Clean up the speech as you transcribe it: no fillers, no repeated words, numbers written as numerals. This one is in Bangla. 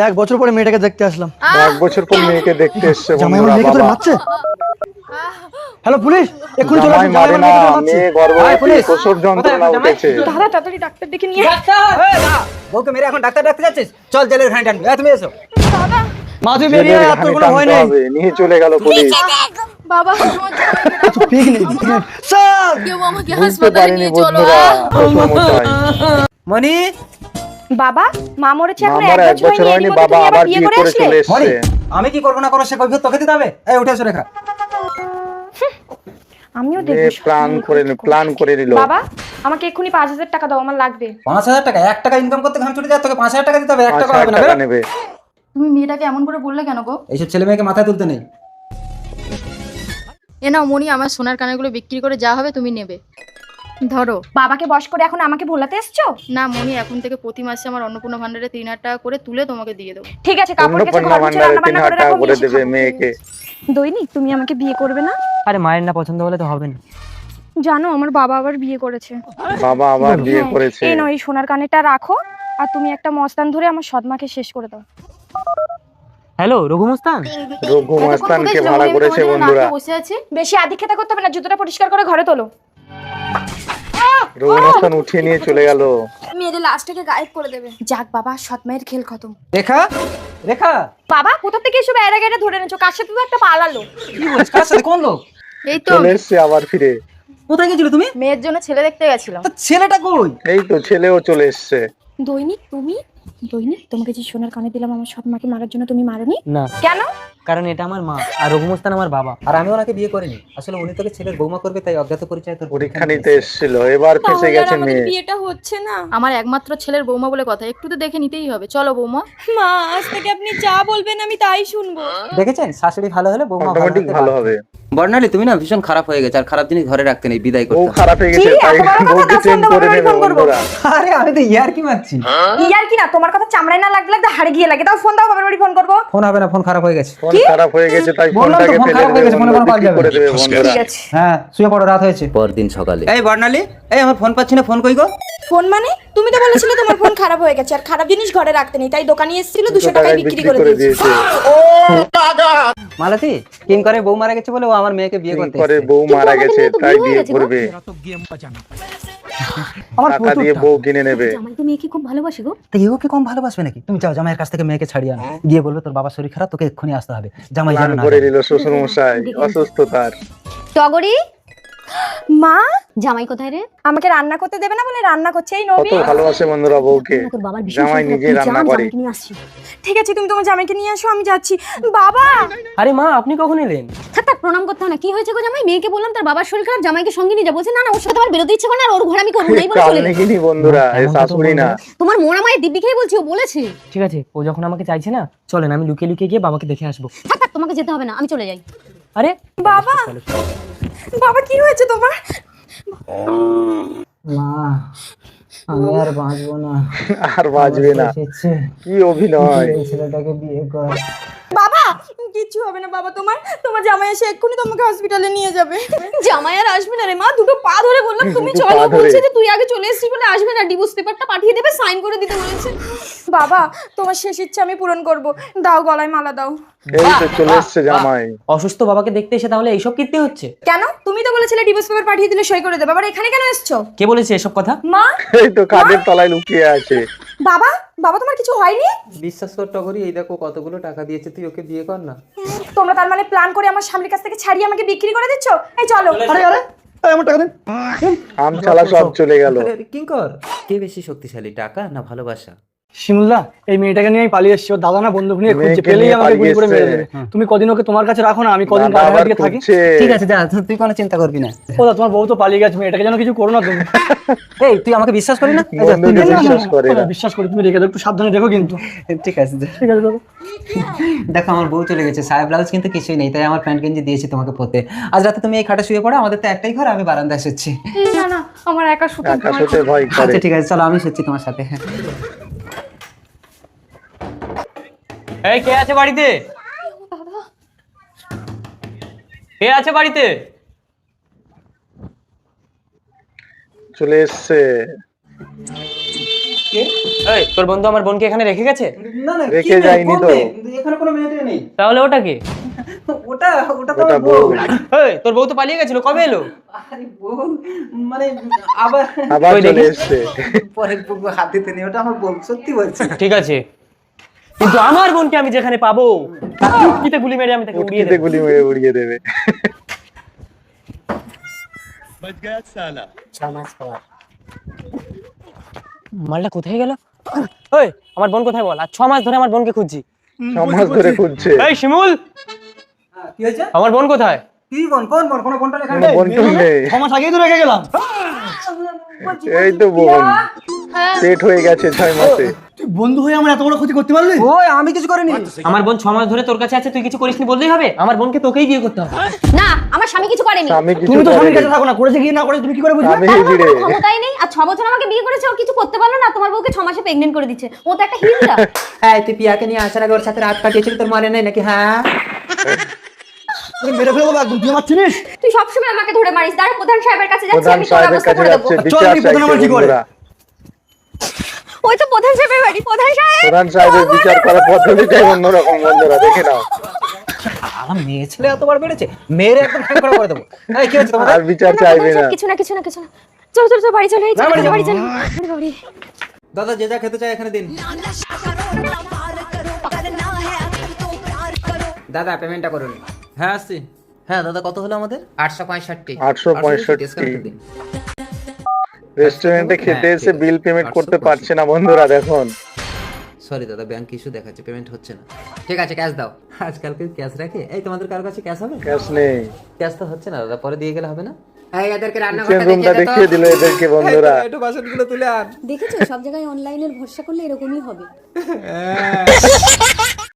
এক বছর পরে মেয়েটাকে দেখতে আসলাম। এক বছর পর মেয়েকে দেখতে এসছে জামাই আমার বন্ধুরা। মেয়েকে ধরে বাবা মারছে। হ্যালো পুলিশ, এক্ষুনি চলে জামাই আসুন, মারে জামাই না, আমার মেয়েকে ধরে মারছে। মেয়ে গর্ভবতী, প্রসব যন্ত্রণা উঠেছে। দাদা তাড়াতাড়ি ডাক্তার ডেকে নিয়ে বউকে মেরে এখন ডাক্তার ডাকতে যাচ্ছিস? চল জেলের ঘানি টানবি। তুমি এসো। দাদা মা তুই বেরিয়ে আয়, আর তোর কোনো ভয় নেই। নিয়ে চলে গেল পুলিশ। বাবা ঠিক নেই স্যার। কেউ আমাকে বুঝতে হাসপাতালে পারিনি নিয়ে চলো বন্ধুরা, শ্বশুরমশাই। মনি, বাবা মা মরেছে এখন আমার এক এক বছর হয়নি, এর মধ্যে বাবা তুমি আবার বিয়ে বিয়ে করে করে আসলে? চলে মনি, এসছে। আমি কি করবো না করবো সে কৈফিয়ত তোকে দিতে হবে? এই উঠে এসো রেখা। আমিও মেয়ে দেখবো প্ল্যান করে নিল। বাবা আমাকে এক্ষুনি 5,000 টাকা দাও, আমার লাগবে। 5,000 টাকা? 1 টাকা ইনকাম করতে ঘাম ছুটে যায়, তোকে 5,000 টাকা দিতে হবে? 1 টাকা হবে না। টাকা বেরো। নেবে। তুমি মেয়েটাকে এমন করে বললে কেন গো? এইসব ছেলে মেয়েকে মাথায় তুলতে নেই। এ নাও মনি, আমার সোনার কানেরগুলো বিক্রি করে যা হবে তুমি নেবে। ধরো। বাবাকে বশ করে এখন আমাকে ভোলাতে এসছো? না মনি, এখন থেকে প্রতি মাসে আমার অন্নপূর্ণা ভান্ডারে 3,000 টাকা করে তুলে তোমাকে দিয়ে দেবো। ঠিক আছে, কাপড় কেচে অন্নপূর্ণা ঘর মুছে ভান্ডারে রান্না বান্না 3,000 করে টাকা রাখো, করে নিয়ে এসে দেবে খাবো। মেয়েকে। দৈনিক তুমি আমাকে বিয়ে করবে না? আরে মায়ের না পছন্দ হলে তো হবে না। জানো আমার বাবা আবার বিয়ে করেছে। বাবা আবার বিয়ে হ্যাঁ, করেছে। এই নাও এই সোনার কানেরটা রাখো, আর তুমি একটা মস্তান ধরে আমার সৎমাকে শেষ করে দাও। হ্যালো রঘু মস্তান, রঘু মাস্তানকে ভাড়া করেছে বন্ধুরা। বসে আছি। বেশি আদিক্ষেতা করতে হবে না, জুতোটা পরিষ্কার করে ঘরে তোলো। রঘু মাস্তান উঠিয়ে নিয়ে চলে গেল। মেয়েদের লাস্টটাকে গায়েব করে দেবে। যাক বাবা, সৎমায়ের খেল খতম। রেখা, রেখা, বাবা কোথা থেকে এসব এরা গেড়ে ধরে এনেছো? কার সাথে তো একটা পালালো। কি বলিস? কার সাথে? কোন লোক? এই তো চলে এসছে আবার ফিরে। কোথায় গেছিলে তুমি? মেয়ের জন্য ছেলে দেখতে গেছিলাম। তো ছেলেটা কই? এই তো ছেলেও চলে এসছে। দৈনিক দৈনিক তোমাকে যে সোনার কানে দিলাম আমার সৎমাকে মারার জন্য, তুমি মারোনি না কেন? কারণ এটা আমার মা আর রঘু মস্তান আমার বাবা। আর আমি ওনাকে বিয়ে করিনি। আসলে উনি তোকে ছেলের বৌমা করবে, তাই অজ্ঞাত পরিচয় তোর পরীক্ষা নিতে এসেছিল, এবার ফেসে তাহলে আর গেছে আমাদের মেয়ে। বিয়েটা হচ্ছে না। আমার একমাত্র ছেলের বৌমা বলে কথা, একটু তো দেখে নিতেই হবে। চলো বৌমা। মা আজ থেকে আপনি যা বলবেন আমি তাই শুনবো। দেখেছেন, শাশুড়ি ভালো হলে বৌমা অটোমেটিক ভালো হবে। বর্ণালী, তুমি না ভীষণ খারাপ হয়ে গেছে, আর খারাপ জিনিস ঘরে রাখতে নেই, বিদায় ও করতে হবে। খারাপ হয়ে গেছে, কি? তাই এত বড় কথা? বউকে দশ চেঞ্জ ঘন্টা করে পরে নেবে ফোন করবো। বন্ধুরা। আরে আমি তো ইয়ার্কি মারছি। ইয়ার কি না, তোমার কথা চামড়ায় না লাগলে হাড়ে গিয়ে লাগে। তাও ফোন দাও, বাবার বাড়ি ফোন করবো। ফোন হবে না, ফোন খারাপ হয়ে গেছে। ফোন খারাপ হয়ে গেছে, তাই বললাম তো, ফোনটাকে ফোন ফেলে খারাপ হয়ে দেবে গেছে, মনে বন্ধুরা, কোনো কাজ বিক্রি যাবে করে না। দেবে বন্ধুরা। ঠিক আছে। হ্যাঁ, শুয়ে পড়ো, রাত হয়েছে। পরদিন সকালে, এই বর্ণালী, এই আমার ফোন পাচ্ছি না, ফোন কই গো? ফোন মানে? তুমি তো বলেছিলে তোমার ফোন খারাপ হয়ে গেছে, আর খারাপ জিনিস ঘরে রাখতে নেই, তাই দোকানে এসেছিল 200 টাকায় বিক্রি করে দিয়েছে। মালতী, কিং করে বউ মারা গেছে বলে ও আমার মেয়েকে বিয়ে করতে করে এসেছে। বউ মারা গেছে, তাই বিয়ে করবে। আমার টাকা দিয়ে বউ কিনে নেবে। জামাইকে মেয়েকে খুব ভালোবাসে গো। তো এগুলোকে কম ভালোবাসবে নাকি? তুমি যাও জামাইয়ের কাছ থেকে মেয়েকে ছাড়িয়ে আনো, গিয়ে বলবে তোর বাবার শরীর খারাপ, তোকে এক্ষুনি আসতে হবে। জামাই প্ল্যান জানো না করে নিল শ্বশুর মশাই, অসুস্থ তার। টগরি, মা জামাই কোথায় রে? আমাকে রান্না করতে দেবে না বলে রান্না করছে এই কত নবী। ভালোবাসে বন্ধুরা বউকে। তোর বাবার ভীষণ জামাই শরীর নিজে খারাপ, তুই রান্না যা, করে। জামাইকে নিয়ে আসছি। ঠিক আছে, তুমি তোমার জামাইকে নিয়ে আসো, আমি যাচ্ছি। বাবা আরে মা আপনি কখন এলেন? থাক প্রণাম করতে হয় না। কি হয়েছে গো জামাই? মেয়েকে বললাম তার বাবার শরীর খারাপ, জামাইকে সঙ্গে নিয়ে যা। বলছে না না, ওর সাথে আমার বেরোতে ইচ্ছে করে না, আর ওর ঘরে আমি করবো না, এই বলে কাল চলে গেছে। নেকিনি বন্ধুরা, এই শাশুড়ি না। তোমার মোড়া মায়ের দিব্যি খেয়ে বলছি, ও বলেছে। ঠিক আছে, ও যখন আমাকে চাইছে না, চলেন আমি লুকিয়ে লুকিয়ে গিয়ে বাবাকে দেখে আসবো। থাক তোমাকে যেতে হবে না, আমি চলে যাই। আরে বাবা বাবা কি হয়েছে তোমার? মা, আমি আর বাঁচবো না। আর বাঁচবে না। এসেছে, কি অভিনয়। এই ছেলেটাকে বিয়ে কর। বাবা কিছু হবে না বাবা, তোমার জামাই এসে এক্ষুনি তোমাকে হসপিটালে নিয়ে যাবে। জামাই আর আসবে না রে মা, দুটো পা ধরে বললাম তুমি দুটো চলো, পা ধরে। বলছে যে তুই আগে চলে এসেছিস বলে আসবে না, ডিভোর্স পেপারটা পাঠিয়ে দেবে, সাইন করে দিতে বলেছে। বাবা তোমার শেষ ইচ্ছা আমি পূরণ করব, দাও গলায় মালা দাও। এই তো চলে এসছে জামাই। অসুস্থ বাবাকে দেখতে এসে তাহলে এইসব কীর্তি হচ্ছে? কেন? তুমি তো বলেছিলে ডিভোর্স পেপার পাঠিয়ে দিলে সই করে দেবে, আবার এখানে কেন এসছো? কে বলেছে এসব কথা? মা এই তো কাদের তলায় লুকিয়ে আছে। বাবা বাবা তোমার কিছু হয়নি? বিশ্বাস কর টগরি, এই দেখো কতগুলো টাকা দিয়েছে, তুই ওকে বিয়ে কর না। তোমরা তার মানে প্ল্যান করে আমার স্বামীর কাছ থেকে ছাড়িয়ে আমাকে বিক্রি করে দিচ্ছ? এই চলো। আরে আরে এই আমার টাকা দিন। আমছালা সব চলে গেল। কিং কর, কে বেশি শক্তিশালী, টাকা না ভালোবাসা? শিমুলদা এই মেয়েটাকে নিয়ে আমি পালিয়ে এসেছি, ওর দাদা না বন্ধুক নিয়ে খুঁজছে, মেয়েকে পেলেই নিয়ে আমাকে গুলি করে পালিয়ে মেরে দেবে। তুমি কদিন ওকে তোমার কাছে রাখো না, আমি কদিন দাদা বাইরে আবার দিকে থাকি। খুঁজছে। ঠিক আছে যা, তুই কোনো চিন্তা করবি না। ও দা তোমার বউ তো পালিয়ে গেছে, মেয়েটাকে যেন কিছু করো না তুমি। এই তুই আমাকে বিশ্বাস করি না? এই যা, তুই বন্ধুকে নিজে বিশ্বাস করে ও দা, না। বিশ্বাস করি, তুমি রেখে দাও, একটু সাবধানে দেখো কিন্তু। ঠিক আছে যা। ঠিক আছে দাদা। দেখো আমার বউ চলে গেছে, সাহেব ব্লাউজ কিন্তু কিছুই নেই, তাই আমার প্যান্ট গেঞ্জি দিয়েছি তোমাকে পরতে। আজ রাতে তুমি এই খাটে শুয়ে পড়ো, আমাদের তো একটাই ঘর, আমি বারান্দায় শুচ্ছি। না না, আমার একা শুতে একা শুতে ভয় করে। আচ্ছা ঠিক আছে, চলো আমি শুচ্ছি তোমার সাথে। এই কে আছে বাড়িতে? কে আছে বাড়িতে? চলে এসছে। এই তোর বন্ধু আমার বোনকে এখানে রেখে গেছে? না না রেখে কি মেয়ে? যায়নি কোন তো। মেয়ে? এখানে কোনো মেয়েটে নেই। তাহলে ওটা কি? ওটা ওটা তো ওটা আমার বউ। বউ। এই তোর বউ তো পালিয়ে গেছিল, কবে এলো? আরে বউ মানে আবার আবার ওই চলে দেখি। এসছে। পরের বউ হাত দিতে নেই, ওটা আমার বউ, সত্যি বলছি। ঠিক আছে, কিন্তু আমার বোনকে আমি যেখানে পাবো কিতে গুলি মেরে আমি তাকে উড়িয়ে উটকিতে দেবো। গুলি মেরে উড়িয়ে দেবে। মালটা কোথায় গেল? ওই আমার বোন কোথায় বল? আর 6 মাস ধরে আমার বোনকে খুঁজছি। সমাজ ধরে খুঁজছে। এই শিমুল, কি হয়েছে? আমার বোন কোথায়? কি বোন? কোন বোন? কোনো বোনটা লেখা কোনো নেই। বন্টন নেই। 6 মাস আগেই তো রেখে গেলাম। এই তো বোন পেট হয়ে গেছে 6 মাসে। তুই বন্ধু হয়ে আমার এত বড় ক্ষতি করতে পারলি? ওই আমি কিছু করিনি। আমার বোন 6 মাস ধরে তোর কাছে আছে, তুই কিছু করিসনি বললেই হবে? আমার বোনকে তোকেই বিয়ে করতে হবে। না আমার স্বামী কিছু করেনি। আমি কিছু তুমি তো স্বামীর করিনি। কাছে থাকো না, করেছে কি না করেছে তুমি কি করে বুঝবে? আমি তার হিজড়ে। কোনো ক্ষমতাই নেই। আর 6 বছর আমাকে বিয়ে করেছে, ও কিছু করতে পারলো না। তোমার বউকে 6 মাসে প্রেগনেন্ট করে দিচ্ছে। ও তো একটা হিজড়া। হ্যাঁ, তুই পিয়াকে নিয়ে আসার আগে ওর সাথে রাত কাটিয়েছিলি, তোর মনে নেই নাকি? হ্যাঁ তুই মেরে ফেলবো একদম, তুই আমার চিনিস? তুই সবসময় আমাকে ধরে মারিস। দাঁড়া প্রধান সাহেবের কাছে যাচ্ছি, প্রধান আমি তোর সাহেবের ব্যবস্থা কাছে করে দেবো। যাচ্ছে, চল, বিচার আমি প্রধান আমার চাইছে কি করে? বন্ধুরা। ওই তো প্রধান সাহেবের বাড়ি। প্রধান সাহেব, প্রধান সাহেবের বিচার করার পদ্ধতিটাই অন্যরকম বন্ধুরা, দেখে নাও। আমার মেয়ে ছেলে এতবার বেড়েছে, মেয়ের একদম ঠ্যাং করা করে দেবো। এই কি হচ্ছে তোমাদের? আর বিচার না, চাইবে প্রধান না। সাহেব, কিছু না কিছু না কিছু না। চল চল চল বাড়ি চল, এই চল বাড়ি চল। আরে বাবারে। দাদা যে যা খেতে চাই এখানে দিন। দাদা পেমেন্টটা করুন। হ্যাঁ আসছি। হ্যাঁ দাদা কত হলো আমাদের? 865। 865। দিন। রেস্টুরেন্টে খেতে হ্যাঁ, এসে ঠিক বিল আছে। পেমেন্ট করতে 865 পারছে না বন্ধুরা, দেখুন। সরি দাদা ব্যাংক ইস্যু দেখাচ্ছে, পেমেন্ট হচ্ছে না। ঠিক আছে, ক্যাশ দাও। আজকালকে ক্যাশ রাখে? এই তোমাদের কারোর কাছে ক্যাশ হবে? ক্যাশ নেই। ক্যাশ তো হচ্ছে না দাদা, পরে দিয়ে গেলে হবে না? এই এদেরকে কিচেন রান্নাঘরটা রুমটা দেখিয়ে দে তো। দেখিয়ে দিল এদেরকে বন্ধুরা। একটু বাসনগুলো তুলে আন। দেখেছো সব জায়গায় অনলাইনের ভরসা করলে এরকমই হবে।